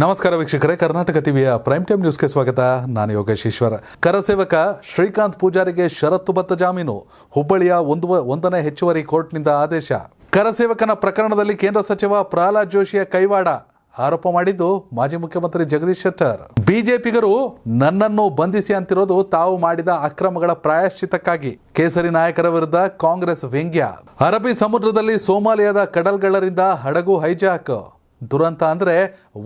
ನಮಸ್ಕಾರ ವೀಕ್ಷಕರೇ, ಕರ್ನಾಟಕ ಟಿವಿಯ ಪ್ರೈಮ್ ಟೈಮ್ ನ್ಯೂಸ್ಗೆ ಸ್ವಾಗತ. ನಾನು ಯೋಗೇಶ್ ಈಶ್ವರ್. ಕರಸೇವಕ ಶ್ರೀಕಾಂತ್ ಪೂಜಾರಿಗೆ ಷರತ್ತುಬದ್ಧ ಜಾಮೀನು. ಹುಬ್ಬಳ್ಳಿಯ ಒಂದನೇ ಹೆಚ್ಚುವರಿ ಕೋರ್ಟ್ನಿಂದ ಆದೇಶ. ಕರಸೇವಕನ ಪ್ರಕರಣದಲ್ಲಿ ಕೇಂದ್ರ ಸಚಿವ ಪ್ರಹ್ಲಾದ್ ಜೋಶಿಯ ಕೈವಾಡ ಆರೋಪ ಮಾಡಿದ್ದು ಮಾಜಿ ಮುಖ್ಯಮಂತ್ರಿ ಜಗದೀಶ್ ಶೆಟ್ಟರ್. ಬಿಜೆಪಿಗರು ನನ್ನನ್ನು ಬಂಧಿಸಿ ಅಂತಿರೋದು ತಾವು ಮಾಡಿದ ಅಕ್ರಮಗಳ ಪ್ರಾಯಶ್ಚಿತ್ತಕ್ಕಾಗಿ. ಕೇಸರಿ ನಾಯಕರ ವಿರುದ್ಧ ಕಾಂಗ್ರೆಸ್ ವ್ಯಂಗ್ಯ. ಅರಬ್ಬಿ ಸಮುದ್ರದಲ್ಲಿ ಸೋಮಾಲಿಯಾದ ಕಡಲ್ಗಳ್ಳರಿಂದ ಹಡಗು ಹೈಜಾಕ್. ದುರಂತ ಅಂದ್ರೆ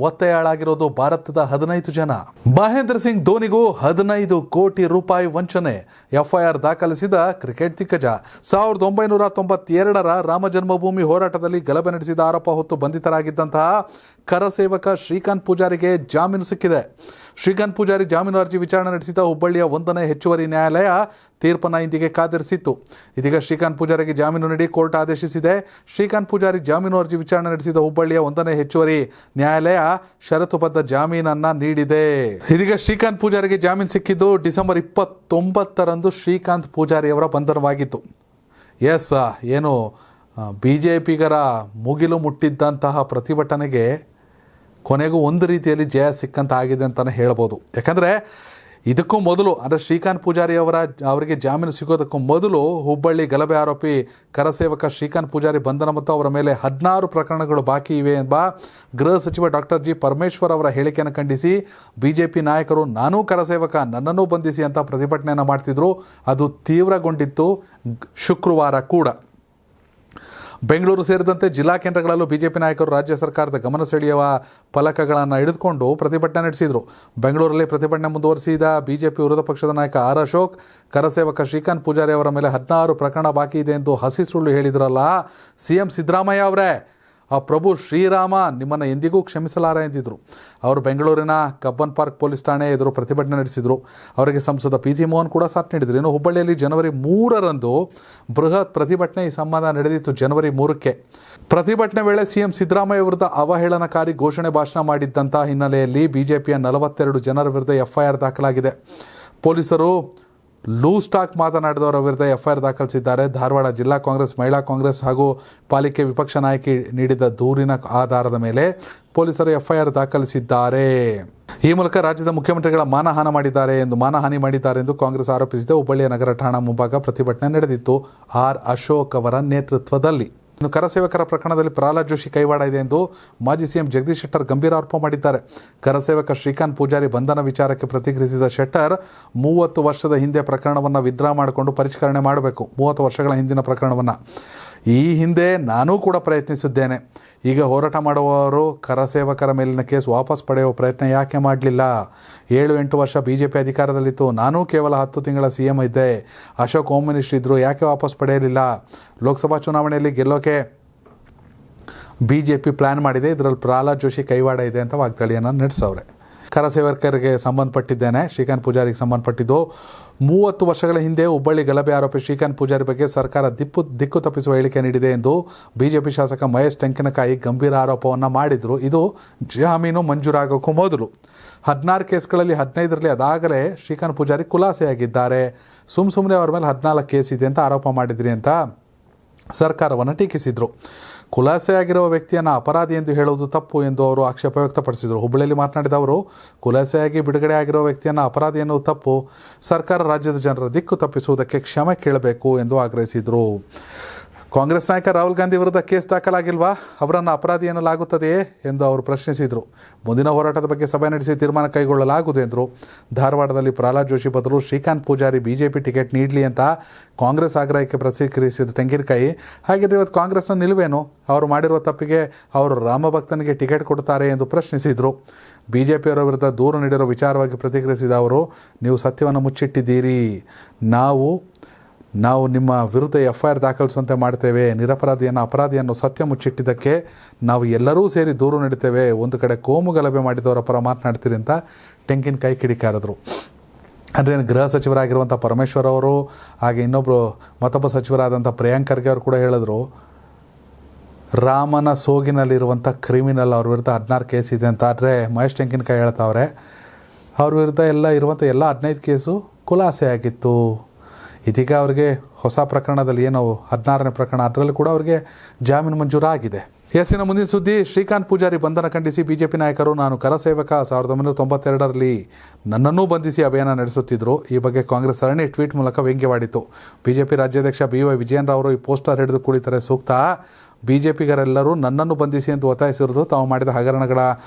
ಒತ್ತೆಯಾಳಾಗಿರೋದು ಭಾರತದ 15 ಜನ. ಮಹೇಂದ್ರ ಸಿಂಗ್ ಧೋನಿಗೂ 15 ಕೋಟಿ ರೂಪಾಯಿ ವಂಚನೆ. ಎಫ್ಐಆರ್ ದಾಖಲಿಸಿದ ಕ್ರಿಕೆಟ್ ದಿಗ್ಗಜ. 1992ರ ರಾಮ ಜನ್ಮಭೂಮಿ ಹೋರಾಟದಲ್ಲಿ ಗಲಭೆ ನಡೆಸಿದ ಆರೋಪ ಹೊತ್ತು ಬಂಧಿತರಾಗಿದ್ದಂತಹ ಕರಸೇವಕ ಶ್ರೀಕಾಂತ್ ಪೂಜಾರಿಗೆ ಜಾಮೀನು ಸಿಕ್ಕಿದೆ. ಶ್ರೀಕಾಂತ್ ಪೂಜಾರಿ ಜಾಮೀನು ಅರ್ಜಿ ವಿಚಾರಣೆ ನಡೆಸಿದ ಹುಬ್ಬಳ್ಳಿಯ 1ನೇ ಹೆಚ್ಚುವರಿ ನ್ಯಾಯಾಲಯ ತೀರ್ಪನ್ನು ಇಂದಿಗೆ ಕಾದಿರಿಸಿತ್ತು. ಇದೀಗ ಶ್ರೀಕಾಂತ್ ಪೂಜಾರಿಗೆ ಜಾಮೀನು ನೀಡಿ ಕೋರ್ಟ್ ಆದೇಶಿಸಿದೆ. ಶ್ರೀಕಾಂತ್ ಪೂಜಾರಿ ಜಾಮೀನು ಅರ್ಜಿ ವಿಚಾರಣೆ ನಡೆಸಿದ ಹುಬ್ಬಳ್ಳಿಯ 1ನೇ ಹೆಚ್ಚುವರಿ ನ್ಯಾಯಾಲಯ ಷರತ್ತುಬದ್ಧ ಜಾಮೀನನ್ನ ನೀಡಿದೆ. ಇದೀಗ ಶ್ರೀಕಾಂತ್ ಪೂಜಾರಿಗೆ ಜಾಮೀನು ಸಿಕ್ಕಿದ್ದು ಡಿಸೆಂಬರ್ 29ರಂದು ಶ್ರೀಕಾಂತ್ ಪೂಜಾರಿ ಅವರ ಬಂಧನವಾಗಿತ್ತು. ಏನು ಬಿಜೆಪಿಗರ ಮುಗಿಲು ಮುಟ್ಟಿದ್ದಂತಹ ಪ್ರತಿಭಟನೆಗೆ ಕೊನೆಗೂ ಒಂದು ರೀತಿಯಲ್ಲಿ ಜಯ ಸಿಕ್ಕಂತ ಆಗಿದೆ ಅಂತಲೇ ಹೇಳ್ಬೋದು. ಯಾಕಂದರೆ ಇದಕ್ಕೂ ಮೊದಲು ಅಂದರೆ ಶ್ರೀಕಾಂತ್ ಪೂಜಾರಿ ಅವರಿಗೆ ಜಾಮೀನು ಸಿಗೋದಕ್ಕೂ ಮೊದಲು ಹುಬ್ಬಳ್ಳಿ ಗಲಭೆ ಆರೋಪಿ ಕರಸೇವಕ ಶ್ರೀಕಾಂತ್ ಪೂಜಾರಿ ಬಂಧನ ಮತ್ತು ಅವರ ಮೇಲೆ 16 ಪ್ರಕರಣಗಳು ಬಾಕಿ ಇವೆ ಎಂಬ ಗೃಹ ಸಚಿವ ಡಾಕ್ಟರ್ ಜಿ ಪರಮೇಶ್ವರ್ ಅವರ ಹೇಳಿಕೆಯನ್ನು ಖಂಡಿಸಿ ಬಿಜೆಪಿ ನಾಯಕರು ನಾನೂ ಕರಸೇವಕ, ನನ್ನನ್ನೂ ಬಂಧಿಸಿ ಅಂತ ಪ್ರತಿಭಟನೆಯನ್ನು ಮಾಡ್ತಿದ್ರು. ಅದು ತೀವ್ರಗೊಂಡಿತ್ತು ಶುಕ್ರವಾರ ಕೂಡ. ಬೆಂಗಳೂರು ಸೇರಿದಂತೆ ಜಿಲ್ಲಾ ಕೇಂದ್ರಗಳಲ್ಲೂ ಬಿಜೆಪಿ ನಾಯಕರು ರಾಜ್ಯ ಸರ್ಕಾರದ ಗಮನ ಸೆಳೆಯುವ ಫಲಕಗಳನ್ನು ಹಿಡಿದುಕೊಂಡು ಪ್ರತಿಭಟನೆ ನಡೆಸಿದರು. ಬೆಂಗಳೂರಲ್ಲಿ ಪ್ರತಿಭಟನೆ ಮುಂದುವರಿಸಿದ ಬಿಜೆಪಿ ವಿರೋಧ ಪಕ್ಷದ ನಾಯಕ ಆರ್ ಅಶೋಕ್, ಕರಸೇವಕ ಶ್ರೀಕಾಂತ್ ಪೂಜಾರಿ ಅವರ ಮೇಲೆ 16 ಪ್ರಕರಣ ಬಾಕಿ ಇದೆ ಎಂದು ಹಸಿ ಸುಳ್ಳು ಹೇಳಿದ್ರಲ್ಲ ಸಿಎಂ ಸಿದ್ದರಾಮಯ್ಯ ಅವರೇ, ಆ ಪ್ರಭು ಶ್ರೀರಾಮ ನಿಮ್ಮನ್ನು ಎಂದಿಗೂ ಕ್ಷಮಿಸಲಾರ ಎಂದಿದ್ರು. ಅವರು ಬೆಂಗಳೂರಿನ ಕಬ್ಬನ್ ಪಾರ್ಕ್ ಪೊಲೀಸ್ ಠಾಣೆ ಎದುರು ಪ್ರತಿಭಟನೆ ನಡೆಸಿದರು. ಅವರಿಗೆ ಸಂಸದ ಪಿ.ಜಿ. ಮೋಹನ್ ಕೂಡ ಸಾಥ್ ನೀಡಿದರು. ಇನ್ನು ಹುಬ್ಬಳ್ಳಿಯಲ್ಲಿ ಜನವರಿ 3ರಂದು ಬೃಹತ್ ಪ್ರತಿಭಟನೆ ಈ ಸಂಬಂಧ ನಡೆದಿತ್ತು. ಜನವರಿ 3ಕ್ಕೆ ಪ್ರತಿಭಟನೆ ವೇಳೆ ಸಿಎಂ ಸಿದ್ದರಾಮಯ್ಯ ವಿರುದ್ಧ ಅವಹೇಳನಕಾರಿ ಘೋಷಣೆ ಭಾಷಣ ಮಾಡಿದ್ದಂಥ ಹಿನ್ನೆಲೆಯಲ್ಲಿ ಬಿಜೆಪಿಯ 42 ಜನರ ವಿರುದ್ಧ ಎಫ್ಐಆರ್ ದಾಖಲಾಗಿದೆ. ಪೊಲೀಸರು ಲೂಸ್ ಟಾಕ್ ಮಾತನಾಡಿದವರ ವಿರುದ್ಧ ಎಫ್ಐಆರ್ ದಾಖಲಿಸಿದ್ದಾರೆ. ಧಾರವಾಡ ಜಿಲ್ಲಾ ಕಾಂಗ್ರೆಸ್, ಮಹಿಳಾ ಕಾಂಗ್ರೆಸ್ ಹಾಗೂ ಪಾಲಿಕೆ ವಿಪಕ್ಷ ನಾಯಕಿ ನೀಡಿದ ದೂರಿನ ಆಧಾರದ ಮೇಲೆ ಪೊಲೀಸರು ಎಫ್ಐಆರ್ ದಾಖಲಿಸಿದ್ದಾರೆ. ಈ ಮೂಲಕ ರಾಜ್ಯದ ಮುಖ್ಯಮಂತ್ರಿಗಳ ಮಾನಹಾನಿ ಮಾಡಿದ್ದಾರೆ ಎಂದು ಕಾಂಗ್ರೆಸ್ ಆರೋಪಿಸಿದೆ. ಹುಬ್ಬಳ್ಳಿಯ ನಗರ ಠಾಣಾ ಮುಂಭಾಗ ಪ್ರತಿಭಟನೆ ನಡೆದಿತ್ತು ಆರ್ ಅಶೋಕ್ ಅವರ ನೇತೃತ್ವದಲ್ಲಿ. ಇನ್ನು ಕರಸೇವಕರ ಪ್ರಕರಣದಲ್ಲಿ ಪ್ರಹ್ಲಾದ್ ಜೋಶಿ ಕೈವಾಡ ಇದೆ ಎಂದು ಮಾಜಿ ಸಿಎಂ ಜಗದೀಶ್ ಶೆಟ್ಟರ್ ಗಂಭೀರ ಆರೋಪ ಮಾಡಿದ್ದಾರೆ. ಕರಸೇವಕ ಶ್ರೀಕಾಂತ್ ಪೂಜಾರಿ ಬಂಧನ ವಿಚಾರಕ್ಕೆ ಪ್ರತಿಕ್ರಿಯಿಸಿದ ಶೆಟ್ಟರ್, 30 ವರ್ಷದ ಹಿಂದೆ ಪ್ರಕರಣವನ್ನು ವಿತ್ಡ್ರಾ ಮಾಡಿಕೊಂಡು ಪರಿಷ್ಕರಣೆ ಮಾಡಬೇಕು. 30 ವರ್ಷಗಳ ಹಿಂದಿನ ಪ್ರಕರಣವನ್ನು ಈ ಹಿಂದೆ ನಾನೂ ಕೂಡ ಪ್ರಯತ್ನಿಸಿದ್ದೇನೆ. ಈಗ ಹೋರಾಟ ಮಾಡುವವರು ಕರಸೇವಕರ ಮೇಲಿನ ಕೇಸ್ ವಾಪಸ್ ಪಡೆಯುವ ಪ್ರಯತ್ನ ಯಾಕೆ ಮಾಡಲಿಲ್ಲ? 7-8 ವರ್ಷ ಬಿಜೆಪಿ ಅಧಿಕಾರದಲ್ಲಿತ್ತು. ನಾನೂ ಕೇವಲ 10 ತಿಂಗಳ ಸಿಎಂ ಇದ್ದೆ. ಅಶೋಕ್ ಹೋಮ್ ಮಿನಿಸ್ಟರ್ ಇದ್ದರು, ಯಾಕೆ ವಾಪಸ್ ಪಡೆಯಲಿಲ್ಲ? ಲೋಕಸಭಾ ಚುನಾವಣೆಯಲ್ಲಿ ಗೆಲ್ಲೋಕೆ ಬಿಜೆಪಿ ಪ್ಲ್ಯಾನ್ ಮಾಡಿದೆ. ಇದರಲ್ಲಿ ಪ್ರಹ್ಲಾದ್ ಜೋಶಿ ಕೈವಾಡ ಇದೆ ಅಂತ ವಾಗ್ದಾಳಿಯನ್ನು ನಡೆಸವ್ರೆ. ಕರಸೇವಕರಿಗೆ ಸಂಬಂಧಪಟ್ಟಿದ್ದೇನೆ. ಶ್ರೀಕಾಂತ್ ಪೂಜಾರಿಗೆ ಸಂಬಂಧಪಟ್ಟಿದ್ದು 30 ವರ್ಷಗಳ ಹಿಂದೆ ಹುಬ್ಬಳ್ಳಿ ಗಲಭೆ ಆರೋಪಿ ಶ್ರೀಕಾಂತ್ ಪೂಜಾರಿ ಬಗ್ಗೆ ಸರ್ಕಾರ ದಿಕ್ಕು ತಪ್ಪಿಸುವ ಹೇಳಿಕೆ ನೀಡಿದೆ ಎಂದು ಬಿಜೆಪಿ ಶಾಸಕ ಮಹೇಶ್ ಟೆಂಕಿನಕಾಯಿ ಗಂಭೀರ ಆರೋಪವನ್ನು ಮಾಡಿದರು. ಇದು ಜಾಮೀನು ಮಂಜೂರಾಗೋಕ್ಕೂ ಮೊದಲು 16 ಕೇಸ್ಗಳಲ್ಲಿ 15ರಲ್ಲಿ ಅದಾಗಲೇ ಶ್ರೀಕಾಂತ್ ಪೂಜಾರಿ ಖುಲಾಸೆಯಾಗಿದ್ದಾರೆ. ಸುಮ್ಮನೆ ಅವರ ಮೇಲೆ 14 ಕೇಸ್ ಇದೆ ಅಂತ ಆರೋಪ ಮಾಡಿದ್ರಿ ಅಂತ ಸರ್ಕಾರವನ್ನು ಟೀಕಿಸಿದರು. ಖುಲಾಸೆಯಾಗಿರುವ ವ್ಯಕ್ತಿಯನ್ನು ಅಪರಾಧಿ ಎಂದು ಹೇಳುವುದು ತಪ್ಪು ಎಂದು ಅವರು ಆಕ್ಷೇಪ ವ್ಯಕ್ತಪಡಿಸಿದರು. ಹುಬ್ಬಳ್ಳಿಯಲ್ಲಿ ಮಾತನಾಡಿದ ಅವರು, ಖುಲಾಸೆಯಾಗಿ ಬಿಡುಗಡೆ ಆಗಿರುವ ವ್ಯಕ್ತಿಯನ್ನು ಅಪರಾಧಿ ಎನ್ನುವುದು ತಪ್ಪು. ಸರ್ಕಾರ ರಾಜ್ಯದ ಜನರ ದಿಕ್ಕು ತಪ್ಪಿಸುವುದಕ್ಕೆ ಕ್ಷಮೆ ಕೇಳಬೇಕು ಎಂದು ಆಗ್ರಹಿಸಿದರು. ಕಾಂಗ್ರೆಸ್ ನಾಯಕ ರಾಹುಲ್ ಗಾಂಧಿ ವಿರುದ್ಧ ಕೇಸ್ ದಾಖಲಾಗಿಲ್ವಾ? ಅವರನ್ನು ಅಪರಾಧಿ ಎನ್ನಲಾಗುತ್ತದೆಯೇ ಎಂದು ಅವರು ಪ್ರಶ್ನಿಸಿದರು. ಮುಂದಿನ ಹೋರಾಟದ ಬಗ್ಗೆ ಸಭೆ ನಡೆಸಿ ತೀರ್ಮಾನ ಕೈಗೊಳ್ಳಲಾಗುವುದು ಎಂದರು. ಧಾರವಾಡದಲ್ಲಿ ಪ್ರಹ್ಲಾದ್ ಜೋಶಿ ಬದಲು ಶ್ರೀಕಾಂತ್ ಪೂಜಾರಿ ಬಿಜೆಪಿ ಟಿಕೆಟ್ ನೀಡಲಿ ಅಂತ ಕಾಂಗ್ರೆಸ್ ಆಗ್ರಹಕ್ಕೆ ಪ್ರತಿಕ್ರಿಯಿಸಿದ ಟೆಂಗಿನಕಾಯಿ, ಹಾಗಿದ್ರೆ ಇವತ್ತು ಕಾಂಗ್ರೆಸ್ನ ನಿಲುವೇನು? ಅವರು ಮಾಡಿರುವ ತಪ್ಪಿಗೆ ಅವರು ರಾಮಭಕ್ತನಿಗೆ ಟಿಕೆಟ್ ಕೊಡ್ತಾರೆ ಎಂದು ಪ್ರಶ್ನಿಸಿದರು. ಬಿಜೆಪಿಯವರ ವಿರುದ್ಧ ದೂರು ನೀಡಿರುವ ವಿಚಾರವಾಗಿ ಪ್ರತಿಕ್ರಿಯಿಸಿದ ಅವರು, ನೀವು ಸತ್ಯವನ್ನು ಮುಚ್ಚಿಟ್ಟಿದ್ದೀರಿ. ನಾವು ನಿಮ್ಮ ವಿರುದ್ಧ ಎಫ್ಐಆರ್ ದಾಖಲಿಸುವಂತೆ ಮಾಡ್ತೇವೆ. ನಿರಪರಾಧಿಯನ್ನು ಅಪರಾಧಿಯನ್ನು ಸತ್ಯ ಮುಚ್ಚಿಟ್ಟಿದ್ದಕ್ಕೆ ನಾವು ಎಲ್ಲರೂ ಸೇರಿ ದೂರು ನೀಡುತ್ತೇವೆ. ಒಂದು ಕಡೆ ಕೋಮು ಗಲಭೆ ಮಾಡಿದವರ ಪರ ಮಾತನಾಡ್ತೀರಿ ಅಂತ ಟೆಂಕಿನಕಾಯಿ ಕಿಡಿಕಾರಿದ್ರು. ಅಂದರೆ ಗೃಹ ಸಚಿವರಾಗಿರುವಂಥ ಪರಮೇಶ್ವರ್ ಅವರು, ಹಾಗೆ ಮತ್ತೊಬ್ಬ ಸಚಿವರಾದಂಥ ಪ್ರಿಯಾಂಕ್ ಖರ್ಗೆ ಅವರು ಕೂಡ ಹೇಳಿದ್ರು, ರಾಮನ ಸೋಗಿನಲ್ಲಿರುವಂಥ ಕ್ರಿಮಿನಲ್ ಅವ್ರ ವಿರುದ್ಧ 16 ಕೇಸ್ ಇದೆ ಅಂತ. ಆದರೆ ಮಹೇಶ್ ಟೆಂಕಿನಕಾಯಿ ಹೇಳ್ತಾವ್ರೆ, ಅವ್ರ ವಿರುದ್ಧ ಇರುವಂಥ ಎಲ್ಲ 15 ಕೇಸು ಖುಲಾಸೆ ಆಗಿತ್ತು. ಇದೀಗ ಅವರಿಗೆ ಹೊಸ ಪ್ರಕರಣದಲ್ಲಿ ಏನೋ 16ನೇ ಪ್ರಕರಣ, ಅದರಲ್ಲಿ ಕೂಡ ಅವರಿಗೆ ಜಾಮೀನು ಮಂಜೂರಾಗಿದೆ. ಎಸ್ಸಿನ ಮುಂದಿನ ಸುದ್ದಿ, ಶ್ರೀಕಾಂತ್ ಪೂಜಾರಿ ಬಂಧನ ಖಂಡಿಸಿ ಬಿಜೆಪಿ ನಾಯಕರು, ನಾನು ಕರಸೇವಕ 1992ರಲ್ಲಿ ನನ್ನನ್ನೂ ಬಂಧಿಸಿ ಅಭಿಯಾನ ನಡೆಸುತ್ತಿದ್ದರು. ಈ ಬಗ್ಗೆ ಕಾಂಗ್ರೆಸ್ ಸರಣಿ ಟ್ವೀಟ್ ಮೂಲಕ ವ್ಯಂಗ್ಯವಾಡಿತು. ಬಿಜೆಪಿ ರಾಜ್ಯಾಧ್ಯಕ್ಷ BY ವಿಜಯೇಂದ್ರ ಅವರು ಈ ಪೋಸ್ಟರ್ ಹಿಡಿದು ಕುಳಿತರೆ ಸೂಕ್ತ. ಬಿಜೆಪಿಗರೆಲ್ಲರೂ ನನ್ನನ್ನು ಬಂಧಿಸಿ ಎಂದು ಒತ್ತಾಯಿಸಿರೋದು ತಾವು ಮಾಡಿದ ಹಗರಣಗಳ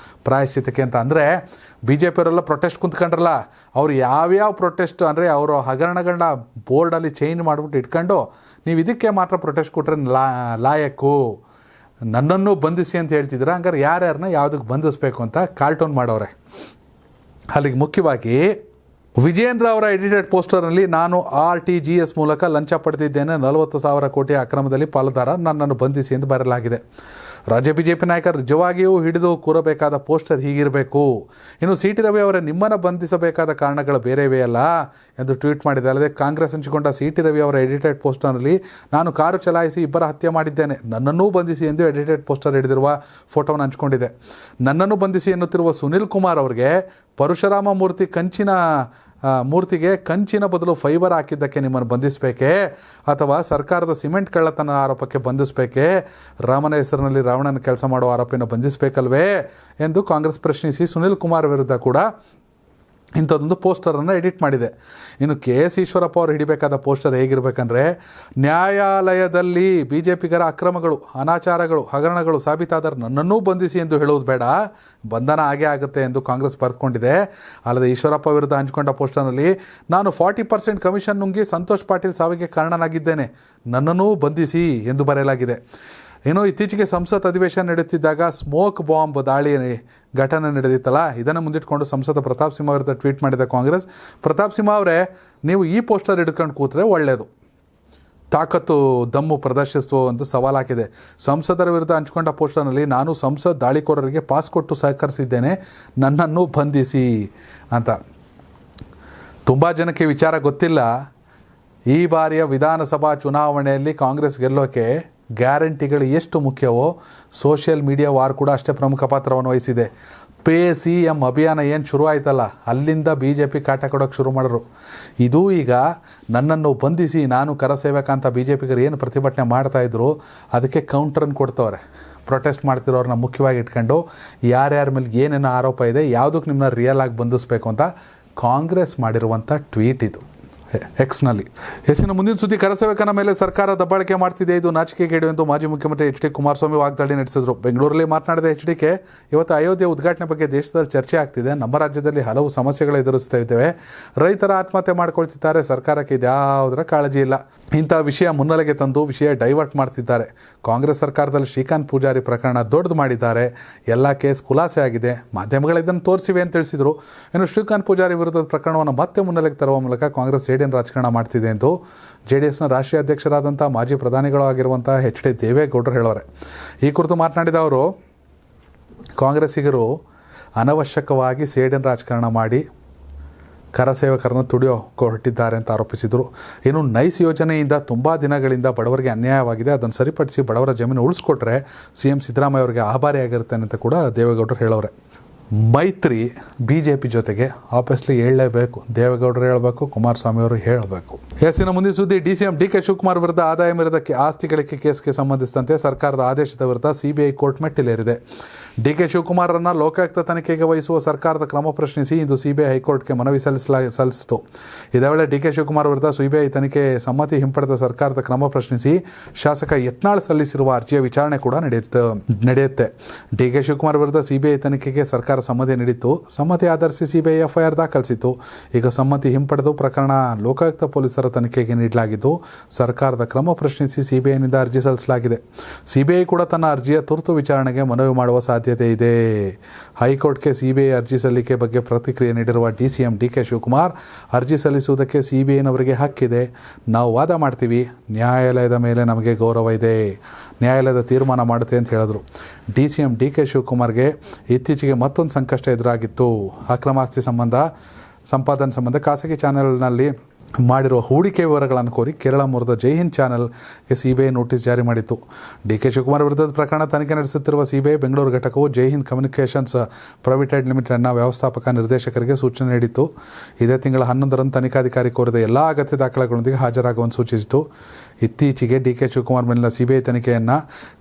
ಪ್ರಾಯಶ್ಚಿತ್ತಕ್ಕೆ ಅಂತ. ಅಂದರೆ ಬಿಜೆಪಿಯವರೆಲ್ಲ ಪ್ರೊಟೆಸ್ಟ್ ಕುಂತ್ಕೊಂಡ್ರಲ್ಲ, ಅವ್ರು ಯಾವ್ಯಾವ ಪ್ರೊಟೆಸ್ಟ್ ಅಂದರೆ ಅವರು ಹಗರಣಗಳನ್ನ ಬೋರ್ಡಲ್ಲಿ ಚೇಂಜ್ ಮಾಡಿಬಿಟ್ಟು ಇಟ್ಕೊಂಡು ನೀವು ಇದಕ್ಕೆ ಮಾತ್ರ ಪ್ರೊಟೆಸ್ಟ್ ಕೊಟ್ಟರೆ ಲಾಯಕ್ಕು, ನನ್ನನ್ನು ಬಂಧಿಸಿ ಅಂತ ಹೇಳ್ತಿದ್ರೆ, ಹಂಗಾರೆ ಯಾರ್ಯಾರನ್ನ ಯಾವುದಕ್ಕೆ ಬಂಧಿಸಬೇಕು ಅಂತ ಕಾರ್ಟೂನ್ ಮಾಡೋರೆ. ಅಲ್ಲಿಗೆ ಮುಖ್ಯವಾಗಿ ವಿಜಯೇಂದ್ರ ಅವರ ಎಡಿಟೆಡ್ ಪೋಸ್ಟರ್ನಲ್ಲಿ, ನಾನು RTGS ಮೂಲಕ ಲಂಚ ಪಡೆದಿದ್ದೇನೆ, 40,000 ಕೋಟಿ ಅಕ್ರಮದಲ್ಲಿ ಪಾಲುದಾರ, ನನ್ನನ್ನು ಬಂಧಿಸಿ ಎಂದು ಬರೆಯಲಾಗಿದೆ. ರಾಜ್ಯ ಬಿಜೆಪಿ ನಾಯಕರು ನಿಜವಾಗಿಯೂ ಹಿಡಿದು ಕೂರಬೇಕಾದ ಪೋಸ್ಟರ್ ಹೀಗಿರಬೇಕು. ಇನ್ನು CT ರವಿ ಅವರೇ, ನಿಮ್ಮನ್ನು ಬಂಧಿಸಬೇಕಾದ ಕಾರಣಗಳು ಬೇರೆವೆಯಲ್ಲ ಎಂದು ಟ್ವೀಟ್ ಮಾಡಿದೆ. ಅಲ್ಲದೆ ಕಾಂಗ್ರೆಸ್ ಹಂಚಿಕೊಂಡ CT ರವಿ ಅವರ ಎಡಿಟೆಡ್ ಪೋಸ್ಟರ್ನಲ್ಲಿ, ನಾನು ಕಾರು ಚಲಾಯಿಸಿ ಇಬ್ಬರ ಹತ್ಯೆ ಮಾಡಿದ್ದೇನೆ, ನನ್ನನ್ನೂ ಬಂಧಿಸಿ ಎಂದು ಎಡಿಟೆಡ್ ಪೋಸ್ಟರ್ ಹಿಡಿದಿರುವ ಫೋಟೋವನ್ನು ಹಂಚಿಕೊಂಡಿದೆ. ನನ್ನನ್ನು ಬಂಧಿಸಿ ಎನ್ನುತ್ತಿರುವ ಸುನಿಲ್ ಕುಮಾರ್ ಅವರಿಗೆ ಪರಶುರಾಮ ಮೂರ್ತಿಗೆ ಕಂಚಿನ ಬದಲು ಫೈಬರ್ ಹಾಕಿದ್ದಕ್ಕೆ ನಿಮ್ಮನ್ನು ಬಂಧಿಸಬೇಕೇ, ಅಥವಾ ಸರ್ಕಾರದ ಸಿಮೆಂಟ್ ಕಳ್ಳತನ ಆರೋಪಕ್ಕೆ ಬಂಧಿಸಬೇಕೇ, ರಾಮನ ಹೆಸರಿನಲ್ಲಿ ರಾವಣನ ಕೆಲಸ ಮಾಡುವ ಆರೋಪಿನ ಬಂಧಿಸಬೇಕಲ್ವೇ ಎಂದು ಕಾಂಗ್ರೆಸ್ ಪ್ರಶ್ನಿಸಿ ಸುನಿಲ್ ಕುಮಾರ್ ವಿರುದ್ಧ ಕೂಡ ಇಂಥದ್ದೊಂದು ಪೋಸ್ಟರನ್ನು ಎಡಿಟ್ ಮಾಡಿದೆ. ಇನ್ನು KS ಈಶ್ವರಪ್ಪ ಅವರು ಹಿಡಿಬೇಕಾದ ಪೋಸ್ಟರ್ ಹೇಗಿರಬೇಕಂದ್ರೆ, ನ್ಯಾಯಾಲಯದಲ್ಲಿ ಬಿಜೆಪಿಗರ ಅಕ್ರಮಗಳು, ಅನಾಚಾರಗಳು, ಹಗರಣಗಳು ಸಾಬೀತಾದರೆ ನನ್ನನ್ನೂ ಬಂಧಿಸಿ ಎಂದು ಹೇಳುವುದು ಬೇಡ, ಬಂಧನ ಆಗೇ ಆಗುತ್ತೆ ಎಂದು ಕಾಂಗ್ರೆಸ್ ಬರೆದುಕೊಂಡಿದೆ. ಅಲ್ಲದೆ ಈಶ್ವರಪ್ಪ ವಿರುದ್ಧ ಹಂಚಿಕೊಂಡ ಪೋಸ್ಟರ್ನಲ್ಲಿ, ನಾನು 40% ಕಮಿಷನ್ ನುಂಗಿ ಸಂತೋಷ್ ಪಾಟೀಲ್ ಸಾವಿಗೆ ಕಾರಣನಾಗಿದ್ದೇನೆ, ನನ್ನನ್ನೂ ಬಂಧಿಸಿ ಎಂದು ಬರೆಯಲಾಗಿದೆ. ಇನ್ನು ಇತ್ತೀಚೆಗೆ ಸಂಸತ್ ಅಧಿವೇಶನ ನಡೆಯುತ್ತಿದ್ದಾಗ ಸ್ಮೋಕ್ ಬಾಂಬ್ ದಾಳಿ ಘಟನೆ ನಡೆದಿತ್ತಲ್ಲ, ಇದನ್ನು ಮುಂದಿಟ್ಕೊಂಡು ಸಂಸದ ಪ್ರತಾಪ್ ಸಿಂಹ ವಿರುದ್ಧ ಟ್ವೀಟ್ ಮಾಡಿದ ಕಾಂಗ್ರೆಸ್, ಪ್ರತಾಪ್ ಸಿಂಹ ಅವರೇ, ನೀವು ಈ ಪೋಸ್ಟರ್ ಹಿಡ್ಕೊಂಡು ಕೂತ್ರೆ ಒಳ್ಳೆಯದು, ತಾಕತ್ತು ದಮ್ಮು ಪ್ರದರ್ಶಿಸುವ ಒಂದು ಸವಾಲು ಹಾಕಿದೆ. ಸಂಸದರ ವಿರುದ್ಧ ಹಂಚಿಕೊಂಡ ಪೋಸ್ಟರ್ನಲ್ಲಿ, ನಾನು ಸಂಸತ್ ದಾಳಿಕೋರರಿಗೆ ಪಾಸ್ ಕೊಟ್ಟು ಸಹಕರಿಸಿದ್ದೇನೆ, ನನ್ನನ್ನು ಬಂಧಿಸಿ ಅಂತ. ತುಂಬ ಜನಕ್ಕೆ ವಿಚಾರ ಗೊತ್ತಿಲ್ಲ, ಈ ಬಾರಿಯ ವಿಧಾನಸಭಾ ಚುನಾವಣೆಯಲ್ಲಿ ಕಾಂಗ್ರೆಸ್ ಗೆಲ್ಲೋಕೆ ಗ್ಯಾರಂಟಿಗಳು ಎಷ್ಟು ಮುಖ್ಯವೋ ಸೋಷಿಯಲ್ ಮೀಡಿಯಾ ವಾರ್ ಕೂಡ ಅಷ್ಟೇ ಪ್ರಮುಖ ಪಾತ್ರವನ್ನು ವಹಿಸಿದೆ. ಪೇ CM ಅಭಿಯಾನ ಏನು ಶುರು ಆಯ್ತಲ್ಲ, ಅಲ್ಲಿಂದ BJP ಕಾಟ ಕೊಡೋಕ್ಕೆ ಶುರು ಮಾಡಿದ್ರು. ಇದು ಈಗ ನನ್ನನ್ನು ಬಂಧಿಸಿ ನಾನು ಕರಸೇವಕ ಅಂತ BJPಗರು ಏನು ಪ್ರತಿಭಟನೆ ಮಾಡ್ತಾಯಿದ್ರು ಅದಕ್ಕೆ ಕೌಂಟ್ರನ್ನು ಕೊಡ್ತವ್ರೆ. ಪ್ರೊಟೆಸ್ಟ್ ಮಾಡ್ತಿರೋರನ್ನ ಮುಖ್ಯವಾಗಿ ಇಟ್ಕೊಂಡು ಯಾರ್ಯಾರ ಮೇಲೆ ಏನೇನು ಆರೋಪ ಇದೆ, ಯಾವುದಕ್ಕೆ ನಿಮ್ಮನ್ನ ರಿಯಲ್ ಆಗಿ ಬಂಧಿಸಬೇಕು ಅಂತ ಕಾಂಗ್ರೆಸ್ ಮಾಡಿರುವಂಥ ಟ್ವೀಟ್ ಇದು ಎಕ್ಸ್ನಲ್ಲಿ. ಎಸ್ಸಿನ ಮುಂದಿನ ಸುದ್ದಿ, ಕರಸೇವಕನ ಮೇಲೆ ಸರ್ಕಾರ ದಬ್ಬಾಳಿಕೆ ಮಾಡ್ತಿದೆ, ಇದು ನಾಚಿಕೆಗೇಡು ಎಂದು ಮಾಜಿ ಮುಖ್ಯಮಂತ್ರಿ HD ಕುಮಾರಸ್ವಾಮಿ ವಾಗ್ದಾಳಿ ನಡೆಸಿದರು. ಬೆಂಗಳೂರಲ್ಲಿ ಮಾತನಾಡಿದ HDK, ಇವತ್ತು ಅಯೋಧ್ಯೆ ಉದ್ಘಾಟನೆ ಬಗ್ಗೆ ದೇಶದಲ್ಲಿ ಚರ್ಚೆ ಆಗ್ತಿದೆ, ನಮ್ಮ ರಾಜ್ಯದಲ್ಲಿ ಹಲವು ಸಮಸ್ಯೆಗಳು ಎದುರಿಸ್ತಾ ಇದ್ದೇವೆ, ರೈತರ ಆತ್ಮಹತ್ಯೆ ಮಾಡ್ಕೊಳ್ತಿದ್ದಾರೆ, ಸರ್ಕಾರಕ್ಕೆ ಇದ್ಯಾವುದರ ಕಾಳಜಿ ಇಲ್ಲ, ಇಂಥ ವಿಷಯ ಮುನ್ನೆಲೆಗೆ ತಂದು ವಿಷಯ ಡೈವರ್ಟ್ ಮಾಡ್ತಿದ್ದಾರೆ. ಕಾಂಗ್ರೆಸ್ ಸರ್ಕಾರದಲ್ಲಿ ಶ್ರೀಕಾಂತ್ ಪೂಜಾರಿ ಪ್ರಕರಣ ದೊಡ್ಡದು ಮಾಡಿದ್ದಾರೆ, ಎಲ್ಲ ಕೇಸ್ ಖುಲಾಸೆ ಆಗಿದೆ, ಮಾಧ್ಯಮಗಳು ಇದನ್ನು ತೋರಿಸಿವೆ ಅಂತ ತಿಳಿಸಿದರು. ಇನ್ನು ಶ್ರೀಕಾಂತ್ ಪೂಜಾರಿ ವಿರುದ್ಧದ ಪ್ರಕರಣವನ್ನು ಮತ್ತೆ ಮುನ್ನೆಲೆಗೆ ತರುವ ಮೂಲಕ ಕಾಂಗ್ರೆಸ್ ರಾಜಕಾರಣ ಮಾಡ್ತಿದೆ ಎಂದು JDSನ ರಾಷ್ಟ್ರೀಯ ಅಧ್ಯಕ್ಷರಾದಂಥ ಮಾಜಿ ಪ್ರಧಾನಿಗಳು ಆಗಿರುವಂಥ HD ದೇವೇಗೌಡರು ಹೇಳೋರೆ. ಈ ಕುರಿತು ಮಾತನಾಡಿದ ಅವರು, ಕಾಂಗ್ರೆಸ್ಸಿಗರು ಅನವಶ್ಯಕವಾಗಿ ಸೇಡಿನ ರಾಜಕಾರಣ ಮಾಡಿ ಕರಸೇವಕರನ್ನು ಹೊರಟಿದ್ದಾರೆ ಅಂತ ಆರೋಪಿಸಿದರು. ಇನ್ನು ನೈಸ್ ಯೋಜನೆಯಿಂದ ತುಂಬ ದಿನಗಳಿಂದ ಬಡವರಿಗೆ ಅನ್ಯಾಯವಾಗಿದೆ, ಅದನ್ನು ಸರಿಪಡಿಸಿ ಬಡವರ ಜಮೀನು ಉಳಿಸ್ಕೊಟ್ರೆ CM ಸಿದ್ದರಾಮಯ್ಯ ಅವರಿಗೆ ಆಭಾರಿಯಾಗಿರುತ್ತೇನೆ ಅಂತ ಕೂಡ ದೇವೇಗೌಡರು ಹೇಳೋರೆ. ಮೈತ್ರಿ BJP ಜೊತೆಗೆ ಆಬ್ವಿಯಸ್ಲಿ ಹೇಳಲೇಬೇಕು, ದೇವೇಗೌಡರು ಹೇಳಬೇಕು, ಕುಮಾರಸ್ವಾಮಿ ಅವರು ಹೇಳಬೇಕು. ಎಸ್ಸಿನ ಮುಂದಿನ ಸುದ್ದಿ, DCM DK ಶಿವಕುಮಾರ್ ವಿರುದ್ಧ ಆದಾಯ ಮೀರಿದ ಆಸ್ತಿ ಗಳಿಕೆ ಕೇಸ್ಗೆ ಸಂಬಂಧಿಸಿದಂತೆ ಸರ್ಕಾರದ ಆದೇಶದ ವಿರುದ್ಧ CBI ಕೋರ್ಟ್ ಮೆಟ್ಟಿಲೇರಿದೆ. DK ಶಿವಕುಮಾರರನ್ನ ಲೋಕಾಯುಕ್ತ ತನಿಖೆಗೆ ವಹಿಸುವ ಸರ್ಕಾರದ ಕ್ರಮ ಪ್ರಶ್ನಿಸಿ ಇಂದು CBI ಹೈಕೋರ್ಟ್ಗೆ ಮನವಿ ಸಲ್ಲಿಸಿತು. ಇದೇ ವೇಳೆ DK ಶಿವಕುಮಾರ್ ವಿರುದ್ಧ CBI ತನಿಖೆ ಸಮ್ಮತಿ ಹಿಂಪಡೆದ ಸರ್ಕಾರದ ಕ್ರಮ ಪ್ರಶ್ನಿಸಿ ಶಾಸಕ ಯತ್ನಾಳ್ ಸಲ್ಲಿಸಿರುವ ಅರ್ಜಿಯ ವಿಚಾರಣೆ ಕೂಡ ನಡೆಯುತ್ತೆ. DK ಶಿವಕುಮಾರ್ ವಿರುದ್ಧ CBI ತನಿಖೆಗೆ ಸರ್ಕಾರ ಸಮ್ಮತಿ ನೀಡಿತ್ತು. ಸಮ್ಮತಿ ಆಧರಿಸಿ CBI FIR ದಾಖಲಿಸಿತು. ಈಗ ಸಮ್ಮತಿ ಹಿಂಪಡೆದು ಪ್ರಕರಣ ಲೋಕಾಯುಕ್ತ ಪೊಲೀಸರ ತನಿಖೆಗೆ ನೀಡಲಾಗಿದ್ದು, ಸರ್ಕಾರದ ಕ್ರಮ ಪ್ರಶ್ನಿಸಿ CBIನಿಂದ ಅರ್ಜಿ ಸಲ್ಲಿಸಲಾಗಿದೆ. CBI ಕೂಡ ತನ್ನ ಅರ್ಜಿಯ ತುರ್ತು ವಿಚಾರಣೆಗೆ ಮನವಿ ಮಾಡುವ ಸಾಧ್ಯತೆ ಇದೆ. ಹೈಕೋರ್ಟ್ಗೆ CBI ಅರ್ಜಿ ಸಲ್ಲಿಕೆ ಬಗ್ಗೆ ಪ್ರತಿಕ್ರಿಯೆ ನೀಡಿರುವ DCM DK ಶಿವಕುಮಾರ್, ಅರ್ಜಿ ಸಲ್ಲಿಸುವುದಕ್ಕೆ CBIನವರಿಗೆ ಹಕ್ಕಿದೆ, ನಾವು ವಾದ ಮಾಡ್ತೀವಿ, ನ್ಯಾಯಾಲಯದ ಮೇಲೆ ನಮಗೆ ಗೌರವ ಇದೆ, ನ್ಯಾಯಾಲಯದ ತೀರ್ಮಾನ ಮಾಡುತ್ತೆ ಅಂತ ಹೇಳಿದ್ರು. DCM DK ಶಿವಕುಮಾರ್ಗೆ ಇತ್ತೀಚೆಗೆ ಮತ್ತೊಂದು ಸಂಕಷ್ಟ ಎದುರಾಗಿತ್ತು. ಅಕ್ರಮ ಆಸ್ತಿ ಸಂಪಾದನೆ ಸಂಬಂಧ ಖಾಸಗಿ ಚಾನೆಲ್ನಲ್ಲಿ ಮಾಡಿರುವ ಹೂಡಿಕೆ ವಿವರಗಳನ್ನು ಕೋರಿ ಕೇರಳ ಮೂಲದ ಜೈ ಹಿಂದ್ ಚಾನೆಲ್ಗೆ ಸಿಬಿಐ ನೋಟಿಸ್ ಜಾರಿ ಮಾಡಿತ್ತು. ಡಿ.ಕೆ. ಶಿವಕುಮಾರ್ ವಿರುದ್ಧದ ಪ್ರಕರಣ ತನಿಖೆ ನಡೆಸುತ್ತಿರುವ ಸಿಬಿಐ ಬೆಂಗಳೂರು ಘಟಕವು ಜೈ ಹಿಂದ್ ಕಮ್ಯುನಿಕೇಷನ್ಸ್ ಪ್ರೈವೇಟ್ ಲಿಮಿಟೆಡ್ನ ವ್ಯವಸ್ಥಾಪಕ ನಿರ್ದೇಶಕರಿಗೆ ಸೂಚನೆ ನೀಡಿತ್ತು. ಇದೇ ತಿಂಗಳ 11ರಂದು ತನಿಖಾಧಿಕಾರಿ ಕೋರಿದ ಎಲ್ಲ ಅಗತ್ಯ ದಾಖಲೆಗಳೊಂದಿಗೆ ಹಾಜರಾಗುವಂತೆ ಸೂಚಿಸಿತು. ಇತ್ತೀಚೆಗೆ ಡಿ.ಕೆ. ಶಿವಕುಮಾರ್ ಮೇಲಿನ ಸಿಬಿಐ ತನಿಖೆಯನ್ನು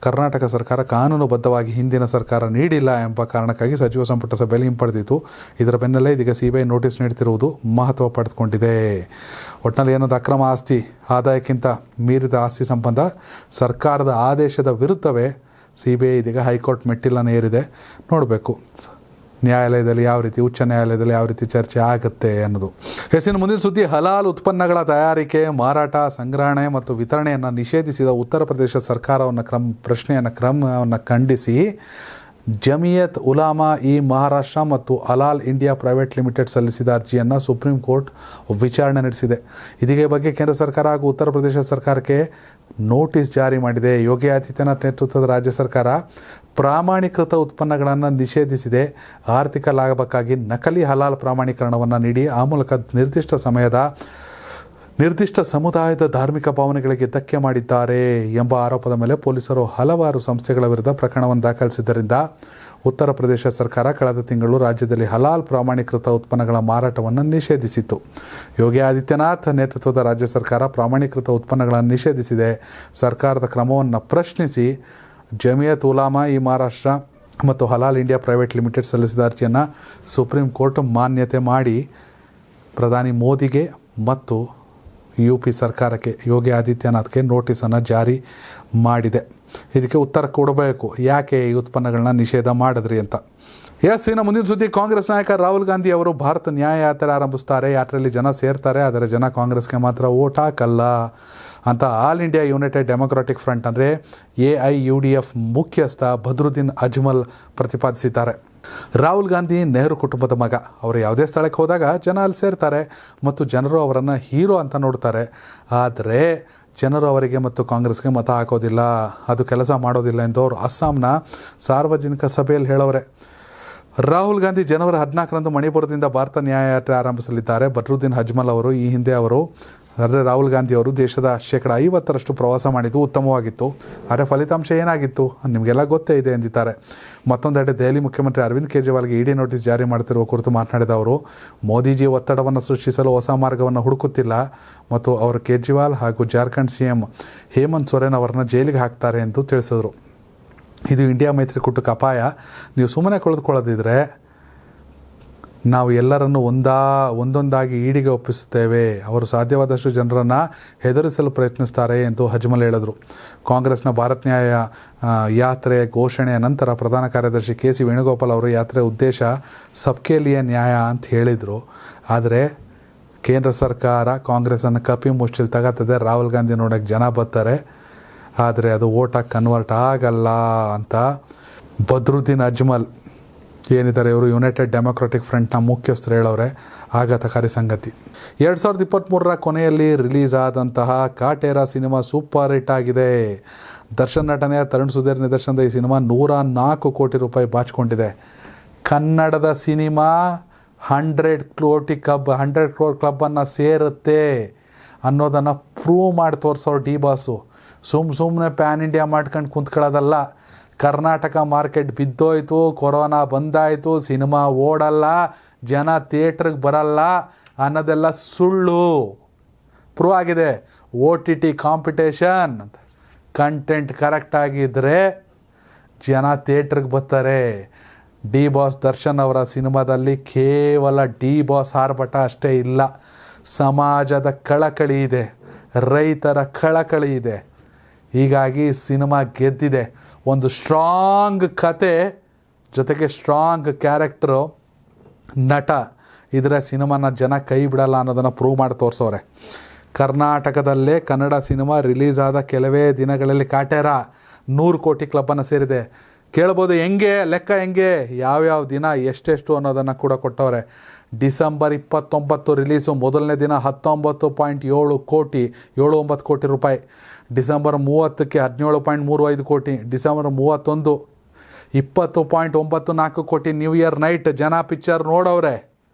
ಕರ್ನಾಟಕ ಸರ್ಕಾರ ಕಾನೂನುಬದ್ಧವಾಗಿ ಹಿಂದಿನ ಸರ್ಕಾರ ನೀಡಿಲ್ಲ ಎಂಬ ಕಾರಣಕ್ಕಾಗಿ ಸಚಿವ ಸಂಪುಟ ಸಭೆಯಲ್ಲಿ ಹಿಂಪಡೆದಿತ್ತು. ಇದರ ಬೆನ್ನಲ್ಲೇ ಇದೀಗ ಸಿಬಿಐ ನೋಟಿಸ್ ನೀಡುತ್ತಿರುವುದು ಮಹತ್ವ ಪಡೆದುಕೊಂಡಿದೆ. ಒಟ್ಟಿನಲ್ಲಿ ಏನೊಂದು ಅಕ್ರಮ ಆಸ್ತಿ ಆದಾಯಕ್ಕಿಂತ ಮೀರಿದ ಆಸ್ತಿ ಸಂಬಂಧ ಸರ್ಕಾರದ ಆದೇಶದ ವಿರುದ್ಧವೇ ಸಿಬಿಐ ಇದೀಗ ಹೈಕೋರ್ಟ್ ಮೆಟ್ಟಿಲನ್ನು ಏರಿದೆ. ನೋಡಬೇಕು ನ್ಯಾಯಾಲಯದಲ್ಲಿ ಯಾವ ರೀತಿ, ಉಚ್ಚ ನ್ಯಾಯಾಲಯದಲ್ಲಿ ಯಾವ ರೀತಿ ಚರ್ಚೆ ಆಗುತ್ತೆ ಅನ್ನೋದು. ಹೆಸರಿನ ಮುಂದಿನ ಸುದ್ದಿ, ಹಲಾಲ್ ಉತ್ಪನ್ನಗಳ ತಯಾರಿಕೆ, ಮಾರಾಟ, ಸಂಗ್ರಹಣೆ ಮತ್ತು ವಿತರಣೆಯನ್ನು ನಿಷೇಧಿಸಿದ ಉತ್ತರ ಪ್ರದೇಶ ಸರ್ಕಾರವನ್ನು ಕ್ರಮವನ್ನು ಖಂಡಿಸಿ ಜಮಿಯತ್ ಉಲಾಮಾ ಇ ಮಹಾರಾಷ್ಟ್ರ ಮತ್ತು ಹಲಾಲ್ ಇಂಡಿಯಾ ಪ್ರೈವೇಟ್ ಲಿಮಿಟೆಡ್ ಸಲ್ಲಿಸಿದ ಅರ್ಜಿಯನ್ನು ಸುಪ್ರೀಂ ಕೋರ್ಟ್ ವಿಚಾರಣೆ ನಡೆಸಿದೆ. ಇದೀಗ ಬಗ್ಗೆ ಕೇಂದ್ರ ಸರ್ಕಾರ ಹಾಗೂ ಉತ್ತರ ಪ್ರದೇಶ ಸರ್ಕಾರಕ್ಕೆ ನೋಟಿಸ್ ಜಾರಿ ಮಾಡಿದೆ. ಯೋಗಿ ಆದಿತ್ಯನಾಥ್ ನೇತೃತ್ವದ ರಾಜ್ಯ ಸರ್ಕಾರ ಪ್ರಾಮಾಣೀಕೃತ ಉತ್ಪನ್ನಗಳನ್ನು ನಿಷೇಧಿಸಿದೆ. ಆರ್ಥಿಕ ಲಾಭಕ್ಕಾಗಿ ನಕಲಿ ಹಲಾಲ್ ಪ್ರಮಾಣೀಕರಣವನ್ನು ನೀಡಿ ಆ ಮೂಲಕ ನಿರ್ದಿಷ್ಟ ಸಮುದಾಯದ ಧಾರ್ಮಿಕ ಭಾವನೆಗಳಿಗೆ ಧಕ್ಕೆ ಮಾಡಿದ್ದಾರೆ ಎಂಬ ಆರೋಪದ ಮೇಲೆ ಪೊಲೀಸರು ಹಲವಾರು ಸಂಸ್ಥೆಗಳ ವಿರುದ್ಧ ಪ್ರಕರಣವನ್ನು ದಾಖಲಿಸಿದ್ದರಿಂದ ಉತ್ತರ ಪ್ರದೇಶ ಸರ್ಕಾರ ಕಳೆದ ತಿಂಗಳು ರಾಜ್ಯದಲ್ಲಿ ಹಲಾಲ್ ಪ್ರಮಾಣೀಕೃತ ಉತ್ಪನ್ನಗಳ ಮಾರಾಟವನ್ನು ನಿಷೇಧಿಸಿತ್ತು. ಯೋಗಿ ಆದಿತ್ಯನಾಥ್ ನೇತೃತ್ವದ ರಾಜ್ಯ ಸರ್ಕಾರ ಪ್ರಾಮಾಣೀಕೃತ ಉತ್ಪನ್ನಗಳನ್ನು ನಿಷೇಧಿಸಿದೆ. ಸರ್ಕಾರದ ಕ್ರಮವನ್ನು ಪ್ರಶ್ನಿಸಿ ಜಮಿಯತ್ ಉಲಾಮಾ ಇ ಮಹಾರಾಷ್ಟ್ರ ಮತ್ತು ಹಲಾಲ್ ಇಂಡಿಯಾ ಪ್ರೈವೇಟ್ ಲಿಮಿಟೆಡ್ ಸಲ್ಲಿಸಿದ ಅರ್ಜಿಯನ್ನು ಸುಪ್ರೀಂ ಕೋರ್ಟ್ ಮಾನ್ಯತೆ ಮಾಡಿ ಪ್ರಧಾನಿ ಮೋದಿಗೆ ಮತ್ತು UP ಸರ್ಕಾರಕ್ಕೆ, ಯೋಗಿ ಆದಿತ್ಯನಾಥ್ಗೆ ನೋಟಿಸನ್ನು ಜಾರಿ ಮಾಡಿದೆ. ಇದಕ್ಕೆ ಉತ್ತರ ಕೊಡಬೇಕು, ಯಾಕೆ ಈ ಉತ್ಪನ್ನಗಳನ್ನ ನಿಷೇಧ ಮಾಡಿದ್ರಿ ಅಂತ. ಇನ್ನು ಮುಂದಿನ ಸುದ್ದಿ, ಕಾಂಗ್ರೆಸ್ ನಾಯಕ ರಾಹುಲ್ ಗಾಂಧಿ ಅವರು ಭಾರತ ನ್ಯಾಯ ಯಾತ್ರೆ ಆರಂಭಿಸ್ತಾರೆ. ಯಾತ್ರೆಯಲ್ಲಿ ಜನ ಸೇರ್ತಾರೆ, ಆದರೆ ಜನ ಕಾಂಗ್ರೆಸ್ಗೆ ಮಾತ್ರ ಓಟ್ ಹಾಕಲ್ಲ ಅಂತ all India United democratic front ಅಂದರೆ AIUDF ಮುಖ್ಯಸ್ಥ ಬದ್ರುದ್ದೀನ್ ಅಜ್ಮಲ್ ಪ್ರತಿಪಾದಿಸಿದ್ದಾರೆ. ರಾಹುಲ್ ಗಾಂಧಿ ನೆಹರು ಕುಟುಂಬದ ಮಗ. ಅವರು ಯಾವುದೇ ಸ್ಥಳಕ್ಕೆ ಹೋದಾಗ ಜನ ಅಲ್ಲಿ ಸೇರ್ತಾರೆ ಮತ್ತು ಜನರು ಅವರನ್ನು ಹೀರೋ ಅಂತ ನೋಡ್ತಾರೆ. ಆದರೆ ಜನರು ಅವರಿಗೆ ಮತ್ತು ಕಾಂಗ್ರೆಸ್ಗೆ ಮತ ಹಾಕೋದಿಲ್ಲ, ಅದು ಕೆಲಸ ಮಾಡೋದಿಲ್ಲ ಎಂದು ಅವರು ಅಸ್ಸಾಂನ ಸಾರ್ವಜನಿಕ ಸಭೆಯಲ್ಲಿ ಹೇಳೋರೆ. ರಾಹುಲ್ ಗಾಂಧಿ ಜನವರಿ 14ರಂದು ಮಣಿಪುರದಿಂದ ಭಾರತ ನ್ಯಾಯ ಯಾತ್ರೆ ಆರಂಭಿಸಲಿದ್ದಾರೆ. ಬದ್ರುದ್ದೀನ್ ಅಜ್ಮಲ್ ಅವರು ಈ ಹಿಂದೆ ರಾಹುಲ್ ಗಾಂಧಿ ಅವರು ದೇಶದ 50% ಪ್ರವಾಸ ಮಾಡಿದ್ದು ಉತ್ತಮವಾಗಿತ್ತು, ಆದರೆ ಫಲಿತಾಂಶ ಏನಾಗಿತ್ತು ನಿಮಗೆಲ್ಲ ಗೊತ್ತೇ ಇದೆ ಎಂದಿದ್ದಾರೆ. ಮತ್ತೊಂದೆಡೆ ದೆಹಲಿ ಮುಖ್ಯಮಂತ್ರಿ ಅರವಿಂದ್ ಕೇಜ್ರಿವಾಲ್ಗೆ ಇಡಿ ನೋಟಿಸ್ ಜಾರಿ ಮಾಡುತ್ತಿರುವ ಕುರಿತು ಮಾತನಾಡಿದ ಅವರು, ಮೋದಿಜಿ ಒತ್ತಡವನ್ನು ಸೃಷ್ಟಿಸಲು ಹೊಸ ಮಾರ್ಗವನ್ನು ಹುಡುಕುತ್ತಿಲ್ಲ ಮತ್ತು ಅವರು ಕೇಜ್ರಿವಾಲ್ ಹಾಗೂ ಜಾರ್ಖಂಡ್ CM ಹೇಮಂತ್ ಸೊರೇನ್ ಅವರನ್ನು ಜೈಲಿಗೆ ಹಾಕ್ತಾರೆ ಎಂದು ತಿಳಿಸಿದರು. ಇದು ಇಂಡಿಯಾ ಮೈತ್ರಿಕೂಟಕ್ಕೆ ಅಪಾಯ. ನೀವು ಸುಮ್ಮನೆ ಕುಳಿತುಕೊಳ್ಳದಿದ್ದರೆ ನಾವು ಎಲ್ಲರನ್ನು ಒಂದೊಂದಾಗಿ ಈಡಿಗೆ ಒಪ್ಪಿಸುತ್ತೇವೆ. ಅವರು ಸಾಧ್ಯವಾದಷ್ಟು ಜನರನ್ನು ಹೆದರಿಸಲು ಪ್ರಯತ್ನಿಸ್ತಾರೆ ಎಂದು ಅಜ್ಮಲ್ ಹೇಳಿದರು. ಕಾಂಗ್ರೆಸ್ನ ಭಾರತ್ ನ್ಯಾಯ ಯಾತ್ರೆ ಘೋಷಣೆಯ ನಂತರ ಪ್ರಧಾನ ಕಾರ್ಯದರ್ಶಿ KC ವೇಣುಗೋಪಾಲ್ ಅವರು ಯಾತ್ರೆ ಉದ್ದೇಶ ಸಬ್ಕೆ ಲಿಯೆ ನ್ಯಾಯ ಅಂತ ಹೇಳಿದರು. ಆದರೆ ಕೇಂದ್ರ ಸರ್ಕಾರ ಕಾಂಗ್ರೆಸ್ಸನ್ನು ಕಪಿ ಮುಷ್ಟಿಲ್ ತಗತ್ತದೆ. ರಾಹುಲ್ ಗಾಂಧಿ ನೋಡೋಕ್ಕೆ ಜನ ಬರ್ತಾರೆ, ಆದರೆ ಅದು ಓಟಾಗಿ ಕನ್ವರ್ಟ್ ಆಗಲ್ಲ ಅಂತ ಬದ್ರುದ್ದೀನ್ ಅಜ್ಮಲ್ ಏನಿದ್ದಾರೆ ಇವರು ಯುನೈಟೆಡ್ ಡೆಮೊಕ್ರಾಟಿಕ್ ಫ್ರಂಟ್ನ ಮುಖ್ಯಸ್ಥರು ಹೇಳೋರೆ. ಆಘಾತಕಾರಿ ಸಂಗತಿ. 2023ರ ಕೊನೆಯಲ್ಲಿ ರಿಲೀಸ್ ಆದಂತಹ ಕಾಟೇರ ಸಿನಿಮಾ ಸೂಪರ್ ಹಿಟ್ ಆಗಿದೆ. ದರ್ಶನ್ ನಟನೆಯ ತರುಣ್ ಸುಧೀರ್ ನಿರ್ದೇಶನದ ಈ ಸಿನಿಮಾ 104 ಕೋಟಿ ರೂಪಾಯಿ ಬಾಚಿಕೊಂಡಿದೆ. ಕನ್ನಡದ ಸಿನಿಮಾ 100 ಕ್ರೋರ್ ಕ್ಲಬ್ಬನ್ನು ಸೇರುತ್ತೆ ಅನ್ನೋದನ್ನು ಪ್ರೂವ್ ಮಾಡಿ ತೋರಿಸೋರು ಡಿ ಬಾಸು. ಸುಮ್ಮನೆ ಪ್ಯಾನ್ ಇಂಡಿಯಾ ಮಾಡ್ಕೊಂಡು ಕುಂತ್ಕೊಳ್ಳೋದಲ್ಲ. ಕರ್ನಾಟಕ ಮಾರ್ಕೆಟ್ ಬಿದ್ದೋಯ್ತು, ಕೊರೋನಾ ಬಂದಾಯಿತು, ಸಿನಿಮಾ ಓಡಲ್ಲ, ಜನ ಥಿಯೇಟ್ರಿಗೆ ಬರಲ್ಲ ಅನ್ನೋದೆಲ್ಲ ಸುಳ್ಳು. ಪ್ರೂವ್ ಆಗಿದೆ. OTT ಕಾಂಪಿಟೇಷನ್, ಕಂಟೆಂಟ್ ಕರೆಕ್ಟಾಗಿದ್ದರೆ ಜನ ಥಿಯೇಟ್ರಿಗೆ ಬರ್ತಾರೆ. ಡಿ ಬಾಸ್ ದರ್ಶನ್ ಅವರ ಸಿನಿಮಾದಲ್ಲಿ ಕೇವಲ ಡಿ ಬಾಸ್ ಆರ್ಭಟ ಅಷ್ಟೇ ಇಲ್ಲ, ಸಮಾಜದ ಕಳಕಳಿ ಇದೆ, ರೈತರ ಕಳಕಳಿ ಇದೆ. ಹೀಗಾಗಿ ಸಿನಿಮಾ ಗೆದ್ದಿದೆ. ಒಂದು ಸ್ಟ್ರಾಂಗ್ ಕತೆ ಜೊತೆಗೆ ಸ್ಟ್ರಾಂಗ್ ಕ್ಯಾರೆಕ್ಟರು, ನಟ ಇದರ ಸಿನಿಮಾನ ಜನ ಕೈ ಬಿಡಲ್ಲ ಅನ್ನೋದನ್ನು ಪ್ರೂವ್ ಮಾಡಿ ತೋರಿಸೋರೆ. ಕರ್ನಾಟಕದಲ್ಲೇ ಕನ್ನಡ ಸಿನಿಮಾ ರಿಲೀಸ್ ಆದ ಕೆಲವೇ ದಿನಗಳಲ್ಲಿ ಕಾಟೇರ 100 ಕೋಟಿ ಕ್ಲಬ್ಬನ್ನು ಸೇರಿದೆ. ಕೇಳ್ಬೋದು ಹೆಂಗೆ ಲೆಕ್ಕ, ಹೆಂಗೆ ಯಾವ್ಯಾವ ದಿನ ಎಷ್ಟೆಷ್ಟು ಅನ್ನೋದನ್ನು ಕೂಡ ಕೊಟ್ಟವ್ರೆ. ಡಿಸೆಂಬರ್ 29 ರಿಲೀಸು, ಮೊದಲನೇ ದಿನ 19.79 ಕೋಟಿ ರೂಪಾಯಿ. ಡಿಸೆಂಬರ್ 30ಕ್ಕೆ 17.35 ಕೋಟಿ. ಡಿಸೆಂಬರ್ 31 20.94 ಕೋಟಿ. ನ್ಯೂ ಇಯರ್ ನೈಟ್ ಜನ ಪಿಕ್ಚರ್ ನೋಡವ್ರೆ.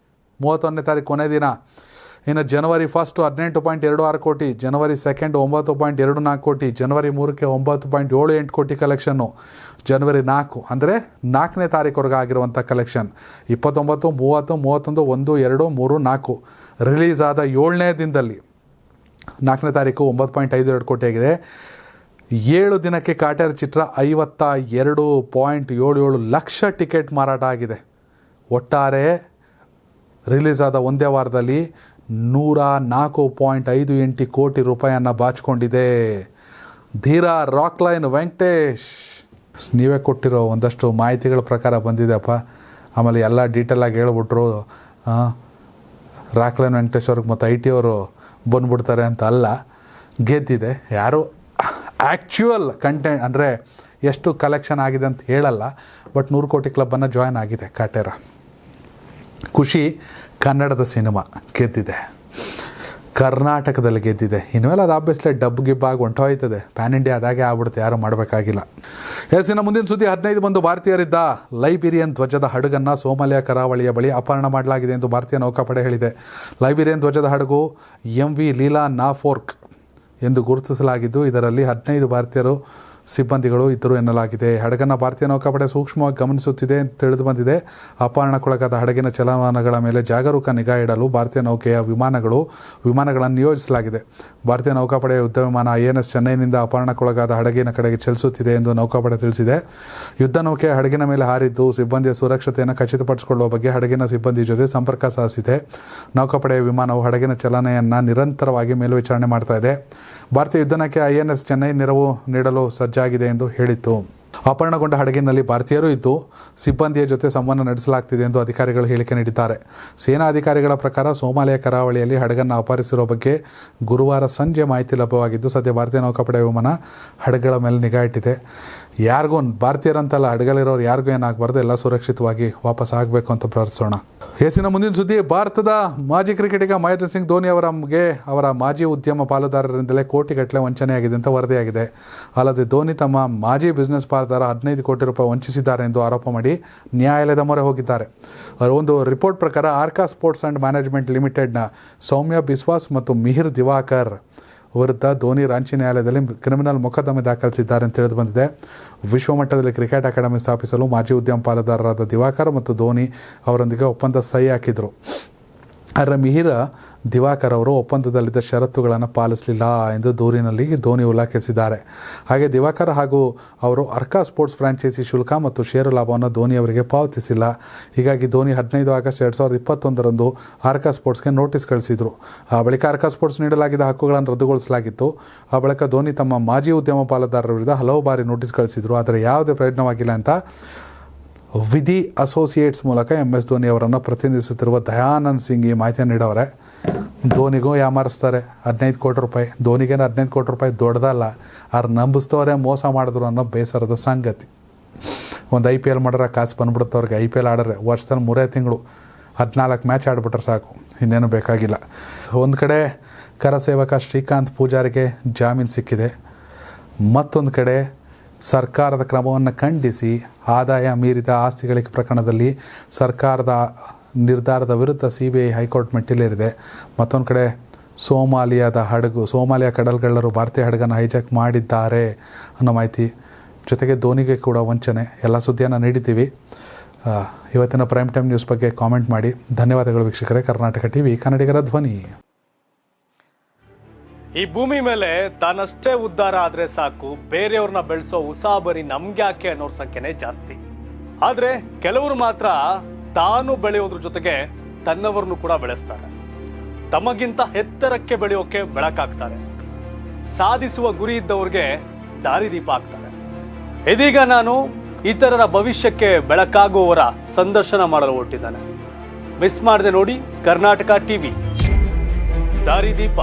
31ನೇ ತಾರೀಕು ಕೊನೆ ದಿನ. ಇನ್ನು ಜನವರಿ 1 18.26 ಕೋಟಿ, ಜನವರಿ 2 9.24 ಕೋಟಿ, ಜನವರಿ 3 9.78 ಕೋಟಿ ಕಲೆಕ್ಷನ್ನು, ಜನವರಿ 4 ಅಂದರೆ 4ನೇ ತಾರೀಕುವರೆಗೆ ಆಗಿರುವಂಥ ಕಲೆಕ್ಷನ್ 29, 30, 31, 1, 2, 3, 4 ರಿಲೀಸ್ ಆದ 7ನೇ ದಿನದಲ್ಲಿ 4ನೇ ತಾರೀಕು 9.52 ಕೋಟಿ ಆಗಿದೆ. 7 ದಿನಕ್ಕೆ ಕಾಟೇರ ಚಿತ್ರ 52.77 ಲಕ್ಷ ಟಿಕೆಟ್ ಮಾರಾಟ ಆಗಿದೆ. ಒಟ್ಟಾರೆ ರಿಲೀಸ್ ಆದ ಒಂದೇ ವಾರದಲ್ಲಿ 104.58 ಕೋಟಿ ರೂಪಾಯಿಯನ್ನು ಬಾಚಿಕೊಂಡಿದೆ. ಧೀರ ರಾಕ್ಲೈನ್ ವೆಂಕಟೇಶ್ ನೀವೇ ಕೊಟ್ಟಿರೋ ಒಂದಷ್ಟು ಮಾಹಿತಿಗಳ ಪ್ರಕಾರ ಬಂದಿದೆಪ್ಪ. ಆಮೇಲೆ ಎಲ್ಲ ಡೀಟೇಲಾಗಿ ಹೇಳ್ಬಿಟ್ರು. ರಾಕ್ಲೈನ್ ವೆಂಕಟೇಶ್ ಅವ್ರಿಗೆ ಮತ್ತು IT ಅವರು ಬಂದ್ಬಿಡ್ತಾರೆ ಅಂತ ಅಲ್ಲ, ಗೆದ್ದಿದೆ. ಯಾರು ಆ್ಯಕ್ಚುಯಲ್ ಕಂಟೆಂಟ್ ಅಂದರೆ ಎಷ್ಟು ಕಲೆಕ್ಷನ್ ಆಗಿದೆ ಅಂತ ಹೇಳಲ್ಲ, ಬಟ್ 100 ಕೋಟಿ ಕ್ಲಬ್ಬನ್ನು ಜಾಯ್ನ್ ಆಗಿದೆ ಕಾಟೇರ. ಖುಷಿ ಕನ್ನಡದ ಸಿನಿಮಾ ಗೆದ್ದಿದೆ, ಕರ್ನಾಟಕದಲ್ಲಿ ಗೆದ್ದಿದೆ. ಇನ್ಮೇಲೆ ಅದು ಆಬ್ವಿಯಸ್ಲಿ ಡಬ್ ಗಿಬ್ಬಾಗಿ ಹೊಂಟೋಯ್ತದೆ, ಪ್ಯಾನ್ ಇಂಡಿಯಾ ಅದಾಗೆ ಆಗ್ಬಿಡುತ್ತೆ, ಯಾರು ಮಾಡಬೇಕಾಗಿಲ್ಲ. ಇನ್ನು ಮುಂದಿನ ಸುದ್ದಿ, 15 ಮಂದಿ ಭಾರತೀಯರಿದ್ದ ಲೈಬೀರಿಯನ್ ಧ್ವಜದ ಹಡಗನ್ನು ಸೋಮಾಲಿಯಾ ಕರಾವಳಿಯ ಬಳಿ ಅಪಹರಣ ಮಾಡಲಾಗಿದೆ ಎಂದು ಭಾರತೀಯ ನೌಕಾಪಡೆ ಹೇಳಿದೆ. ಲೈಬೀರಿಯನ್ ಧ್ವಜದ ಹಡಗು MV ಲೀಲಾ ನಾಫೋರ್ಕ್ ಎಂದು ಗುರುತಿಸಲಾಗಿದ್ದು, ಇದರಲ್ಲಿ 15 ಭಾರತೀಯರು ಸಿಬ್ಬಂದಿಗಳು ಇದ್ದರು ಎನ್ನಲಾಗಿದೆ. ಹಡಗನ್ನು ಭಾರತೀಯ ನೌಕಾಪಡೆ ಸೂಕ್ಷ್ಮವಾಗಿ ಗಮನಿಸುತ್ತಿದೆ ಅಂತ ತಿಳಿದು ಬಂದಿದೆ. ಅಪಹರಣಕ್ಕೊಳಗಾದ ಹಡಗಿನ ಚಲನವಲನಗಳ ಮೇಲೆ ಜಾಗರೂಕ ನಿಗಾ ಇಡಲು ಭಾರತೀಯ ನೌಕೆಯ ವಿಮಾನಗಳನ್ನು ನಿಯೋಜಿಸಲಾಗಿದೆ. ಭಾರತೀಯ ನೌಕಾಪಡೆಯ ಯುದ್ಧ ವಿಮಾನ INS ಚೆನ್ನೈನಿಂದ ಅಪಹರಣಕ್ಕೊಳಗಾದ ಹಡಗಿನ ಕಡೆಗೆ ಚಲಿಸುತ್ತಿದೆ ಎಂದು ನೌಕಾಪಡೆ ತಿಳಿಸಿದೆ. ಯುದ್ಧ ನೌಕೆಯ ಹಡಗಿನ ಮೇಲೆ ಹಾರಿದ್ದು ಸಿಬ್ಬಂದಿಯ ಸುರಕ್ಷತೆಯನ್ನು ಖಚಿತಪಡಿಸಿಕೊಳ್ಳುವ ಬಗ್ಗೆ ಹಡಗಿನ ಸಿಬ್ಬಂದಿ ಜೊತೆ ಸಂಪರ್ಕ ಸಾಧಿಸಿದೆ. ನೌಕಾಪಡೆಯ ವಿಮಾನವು ಹಡಗಿನ ಚಲನೆಯನ್ನು ನಿರಂತರವಾಗಿ ಮೇಲ್ವಿಚಾರಣೆ ಮಾಡ್ತಾ ಇದೆ. ಭಾರತೀಯ ಯುದ್ಧ ನೌಕೆ INS ಚೆನ್ನೈ ನೆರವು ನೀಡಲು ಸಜ್ಜಾಗಿದೆ ಎಂದು ಹೇಳಿತ್ತು. ಅಪಹರಣಗೊಂಡ ಹಡಗಿನಲ್ಲಿ ಭಾರತೀಯರು ಇದ್ದು ಸಿಬ್ಬಂದಿಯ ಜೊತೆ ಸಂವಹನ ನಡೆಸಲಾಗ್ತಿದೆ ಎಂದು ಅಧಿಕಾರಿಗಳು ಹೇಳಿಕೆ ನೀಡಿದ್ದಾರೆ. ಸೇನಾ ಅಧಿಕಾರಿಗಳ ಪ್ರಕಾರ ಸೋಮಾಲಿಯಾ ಕರಾವಳಿಯಲ್ಲಿ ಹಡಗನ್ನು ಅಪಹರಿಸಿರುವ ಬಗ್ಗೆ ಗುರುವಾರ ಸಂಜೆ ಮಾಹಿತಿ ಲಭ್ಯವಾಗಿದ್ದು, ಸದ್ಯ ಭಾರತೀಯ ನೌಕಾಪಡೆ ವಿಮಾನ ಹಡಗುಗಳ ಮೇಲೆ ನಿಗಾ ಇಟ್ಟಿದೆ. ಯಾರಿಗೂ ಭಾರತೀಯರಂತಲ್ಲ, ಹಡಗಲಿರೋರು ಯಾರಿಗೂ ಏನಾಗಬಾರ್ದು, ಎಲ್ಲ ಸುರಕ್ಷಿತವಾಗಿ ವಾಪಸ್ ಆಗಬೇಕು ಅಂತ ಪ್ರಾರ್ಥಿಸೋಣ. ಇನ್ನು ಮುಂದಿನ ಸುದ್ದಿ, ಭಾರತದ ಮಾಜಿ ಕ್ರಿಕೆಟಿಗ ಮಹೇಂದ್ರ ಸಿಂಗ್ ಧೋನಿ ಅವರ ಮಾಜಿ ಉದ್ಯಮ ಪಾಲುದಾರರಿಂದಲೇ ಕೋಟಿಗಟ್ಟಲೆ ವಂಚನೆಯಾಗಿದೆ ಅಂತ ವರದಿಯಾಗಿದೆ. ಅಲ್ಲದೆ ಧೋನಿ ತಮ್ಮ ಮಾಜಿ ಬಿಸ್ನೆಸ್ ಪಾಲುದಾರ 15 ಕೋಟಿ ರೂಪಾಯಿ ವಂಚಿಸಿದ್ದಾರೆ ಎಂದು ಆರೋಪ ಮಾಡಿ ನ್ಯಾಯಾಲಯದ ಮೊರೆ ಹೋಗಿದ್ದಾರೆ. ಒಂದು ರಿಪೋರ್ಟ್ ಪ್ರಕಾರ ಆರ್ಕಾ ಸ್ಪೋರ್ಟ್ಸ್ ಆ್ಯಂಡ್ ಮ್ಯಾನೇಜ್ಮೆಂಟ್ ಲಿಮಿಟೆಡ್ನ ಸೌಮ್ಯ ಬಿಸ್ವಾಸ್ ಮತ್ತು ಮಿಹಿರ್ ದಿವಾಕರ್ ವಿರುದ್ಧ ಧೋನಿ ರಾಂಚಿ ನ್ಯಾಯಾಲಯದಲ್ಲಿ ಕ್ರಿಮಿನಲ್ ಮೊಕದ್ದಮೆ ದಾಖಲಿಸಿದ್ದಾರೆ ಅಂತ ತಿಳಿದು ಬಂದಿದೆ. ವಿಶ್ವಮಟ್ಟದಲ್ಲಿ ಕ್ರಿಕೆಟ್ ಅಕಾಡೆಮಿ ಸ್ಥಾಪಿಸಲು ಮಾಜಿ ಉದ್ಯಮ ಪಾಲುದಾರರಾದ ದಿವಾಕರ್ ಮತ್ತು ಧೋನಿ ಅವರೊಂದಿಗೆ ಒಪ್ಪಂದ ಸಹಿ ಹಾಕಿದರು. ಆದರೆ ಮಿಹಿರ್ ದಿವಾಕರ್ ಅವರು ಒಪ್ಪಂದದಲ್ಲಿದ್ದ ಷರತ್ತುಗಳನ್ನು ಪಾಲಿಸಲಿಲ್ಲ ಎಂದು ದೂರಿನಲ್ಲಿ ಧೋನಿ ಉಲ್ಲೇಖಿಸಿದ್ದಾರೆ. ಹಾಗೆ ದಿವಾಕರ್ ಹಾಗೂ ಅವರು ಅರ್ಕಾ ಸ್ಪೋರ್ಟ್ಸ್ ಫ್ರಾಂಚೈಸಿ ಶುಲ್ಕ ಮತ್ತು ಷೇರು ಲಾಭವನ್ನು ಧೋನಿ ಅವರಿಗೆ ಪಾವತಿಸಿಲ್ಲ. ಹೀಗಾಗಿ ಧೋನಿ 15 ಆಗಸ್ಟ್ 2021 ಅರ್ಕಾ ಸ್ಪೋರ್ಟ್ಸ್ಗೆ ನೋಟಿಸ್ ಕಳಿಸಿದರು. ಆ ಬಳಿಕ ಅರ್ಕಾ ಸ್ಪೋರ್ಟ್ಸ್ ನೀಡಲಾಗಿದ್ದ ಹಕ್ಕುಗಳನ್ನು ರದ್ದುಗೊಳಿಸಲಾಗಿತ್ತು. ಆ ಬಳಿಕ ಧೋನಿ ತಮ್ಮ ಮಾಜಿ ಉದ್ಯಮ ಪಾಲುದಾರರ ವಿರುದ್ಧ ಹಲವು ಬಾರಿ ನೋಟಿಸ್ ಕಳಿಸಿದರು. ಆದರೆ ಯಾವುದೇ ಪ್ರಯೋಜನವಾಗಿಲ್ಲ ಅಂತ ವಿಧಿ ಅಸೋಸಿಯೇಟ್ಸ್ ಮೂಲಕ MS ಧೋನಿ ಅವರನ್ನು ಪ್ರತಿನಿಧಿಸುತ್ತಿರುವ ದಯಾನಂದ್ ಸಿಂಗ್ ಈ ಮಾಹಿತಿಯನ್ನು ನೀಡವರೆ. ಧೋನಿಗೂ ಯಾಮಾರಿಸ್ತಾರೆ 15 ಕೋಟಿ ರೂಪಾಯಿ. ಧೋನಿಗೇನು 15 ಕೋಟಿ ರೂಪಾಯಿ ದೊಡ್ಡದಲ್ಲ, ಅವ್ರು ನಂಬಿಸ್ತವರೇ ಮೋಸ ಮಾಡಿದ್ರು ಅನ್ನೋ ಬೇಸರದ ಸಂಗತಿ. ಒಂದು IPL ಮಾಡಿದ್ರೆ ಕಾಸು ಬಂದ್ಬಿಡುತ್ತೆ ಅವ್ರಿಗೆ. IPL ಆಡಿದ್ರೆ ವರ್ಷದಲ್ಲಿ 3 ತಿಂಗಳು 14 ಮ್ಯಾಚ್ ಆಡಿಬಿಟ್ರೆ ಸಾಕು, ಇನ್ನೇನು ಬೇಕಾಗಿಲ್ಲ. ಒಂದು ಕಡೆ ಕರಸೇವಕ ಶ್ರೀಕಾಂತ್ ಪೂಜಾರಿಗೆ ಜಾಮೀನು ಸಿಕ್ಕಿದೆ, ಮತ್ತೊಂದು ಕಡೆ ಸರ್ಕಾರದ ಕ್ರಮವನ್ನು ಖಂಡಿಸಿ ಆದಾಯ ಮೀರಿದ ಆಸ್ತಿಗಳಿಕೆ ಪ್ರಕರಣದಲ್ಲಿ ಸರ್ಕಾರದ ನಿರ್ಧಾರದ ವಿರುದ್ಧ CBI ಹೈಕೋರ್ಟ್ ಮೆಟ್ಟಿಲೇರಿದೆ. ಮತ್ತೊಂದು ಕಡೆ ಸೋಮಾಲಿಯಾ ಕಡಲ್ಗಳ್ಳರು ಭಾರತೀಯ ಹಡಗನ್ನು ಹೈಜಾಕ್ ಮಾಡಿದ್ದಾರೆ ಅನ್ನೋ ಮಾಹಿತಿ, ಜೊತೆಗೆ ಧೋನಿಗೆ ಕೂಡ ವಂಚನೆ, ಎಲ್ಲ ಸುದ್ದಿಯನ್ನು ನೀಡಿದ್ದೀವಿ. ಇವತ್ತಿನ ಪ್ರೈಮ್ ಟೈಮ್ ನ್ಯೂಸ್ ಬಗ್ಗೆ ಕಾಮೆಂಟ್ ಮಾಡಿ. ಧನ್ಯವಾದಗಳು ವೀಕ್ಷಕರೇ. ಕರ್ನಾಟಕ TV ಕನ್ನಡಿಗರ ಧ್ವನಿ. ಈ ಭೂಮಿ ಮೇಲೆ ತಾನಷ್ಟೇ ಉದ್ಧಾರ ಆದ್ರೆ ಸಾಕು, ಬೇರೆಯವ್ರನ್ನ ಬೆಳೆಸೋ ಉಸಾಬರಿ ನಮ್ಗ್ಯಾಕೆ ಅನ್ನೋರ್ ಸಂಖ್ಯೆನೇ ಜಾಸ್ತಿ. ಆದ್ರೆ ಕೆಲವರು ಮಾತ್ರ ತಾನು ಬೆಳೆಯೋದ್ರ ಜೊತೆಗೆ ತನ್ನವರನ್ನು ಕೂಡ ಬೆಳೆಸ್ತಾರೆ. ತಮಗಿಂತ ಎತ್ತರಕ್ಕೆ ಬೆಳೆಯೋಕೆ ಬೆಳಕಾಗ್ತಾರೆ. ಸಾಧಿಸುವ ಗುರಿ ಇದ್ದವ್ರಿಗೆ ದಾರಿದೀಪ ಆಗ್ತಾರೆ. ಇದೀಗ ನಾನು ಇತರರ ಭವಿಷ್ಯಕ್ಕೆ ಬೆಳಕಾಗುವವರ ಸಂದರ್ಶನ ಮಾಡಲು ಹೊರಟಿದ್ದಾನೆ. ಮಿಸ್ ಮಾಡದೆ ನೋಡಿ ಕರ್ನಾಟಕ TV ದಾರಿದೀಪ.